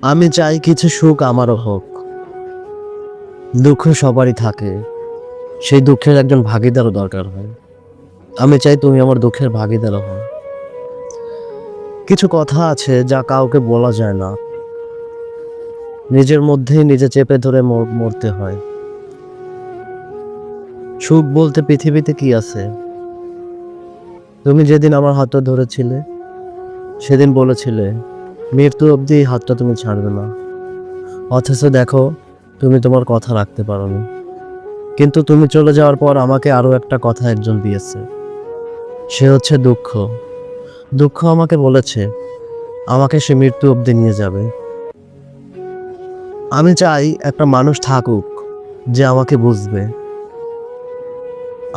আমি চাই কিছু সুখ আমারও হোক। দুঃখ সবারই থাকে, সেই দুঃখের একজন ভাগীদারও দরকার হয়। আমি চাই তুমি আমার দুঃখের ভাগীদারও হও। কিছু কথা আছে যা কাউকে বলা যায় না, নিজের মধ্যেই নিজে চেপে ধরে মরতে হয়। সুখ বলতে পৃথিবীতে কি আছে? তুমি যেদিন আমার হাতটা ধরেছিলে, সেদিন বলেছিলে মৃত্যু অবধি এই হাতটা তুমি ছাড়বে না। অথচ দেখো, তুমি তোমার কথা রাখতে পারোনি। কিন্তু তুমি চলে যাওয়ার পর আমাকে আরো একটা কথা একজন দিয়েছে, সে হচ্ছে দুঃখ। দুঃখ আমাকে বলেছে আমাকে সে মৃত্যু অবধি নিয়ে যাবে। আমি চাই একটা মানুষ থাকুক যে আমাকে বুঝবে,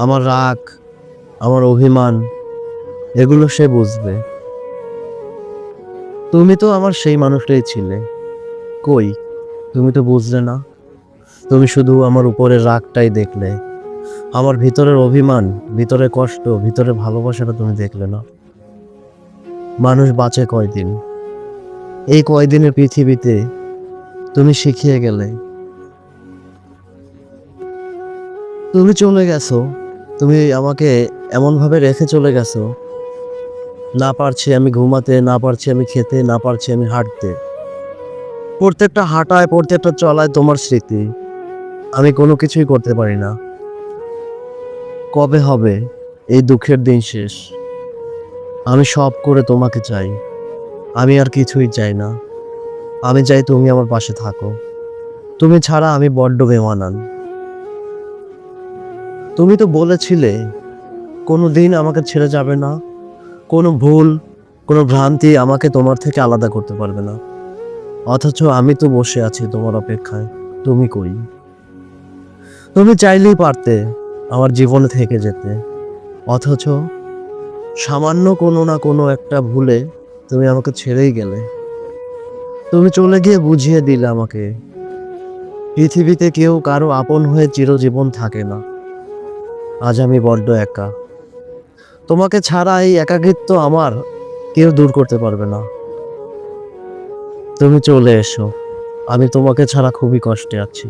আমার রাগ, আমার অভিমান, এগুলো সে বুঝবে। তুমি তো আমার সেই মানুষটাই ছিলে, কই তুমি তো বুঝলে না। তুমি শুধু আমার উপরের রাগটাই দেখলে, আমার ভিতরের অভিমান, ভিতরে কষ্ট, ভিতরে ভালোবাসাটা তুমি দেখলে না। মানুষ বাঁচে কয়দিন, এই কয়দিনের পৃথিবীতে তুমি শিখিয়ে গেলে। তুমি চলে গেছো, তুমি আমাকে এমনভাবে রেখে চলে গেছো, না পারছি আমি ঘুমাতে, না পারছি আমি খেতে, না পারছি আমি হাঁটতে। প্রত্যেকটা হাঁটায়, প্রত্যেকটা চলায় তোমার স্মৃতি। আমি কোনো কিছুই করতে পারি না। কবে হবে এই দুঃখের দিন শেষ? আমি সব করে তোমাকে চাই, আমি আর কিছুই চাই না। আমি চাই তুমি আমার পাশে থাকো। তুমি ছাড়া আমি বড্ড বেমানান। তুমি তো বলেছিলে কোনো দিন আমাকে ছেড়ে যাবে না, কোনো ভুল, কোনো ভ্রান্তি আমাকে তোমার থেকে আলাদা করতে পারবে না। অথচ আমি তো বসে আছি তোমার অপেক্ষায়, তুমি কই? তুমি চাইলেই পারতে আমার জীবনে থেকে যেতে, অথচ সামান্য কোনো না কোনো একটা ভুলে তুমি আমাকে ছেড়েই গেলে। তুমি চলে গিয়ে বুঝিয়ে দিলে আমাকে পৃথিবীতে কেউ কারো আপন হয়ে চিরজীবন থাকে না। আজ আমি বড্ড একা। তোমাকে ছাড়া এই একাকিত্ব আমার কেউ দূর করতে পারবে না। তুমি চলে এসো, আমি তোমাকে ছাড়া খুবই কষ্টে আছি।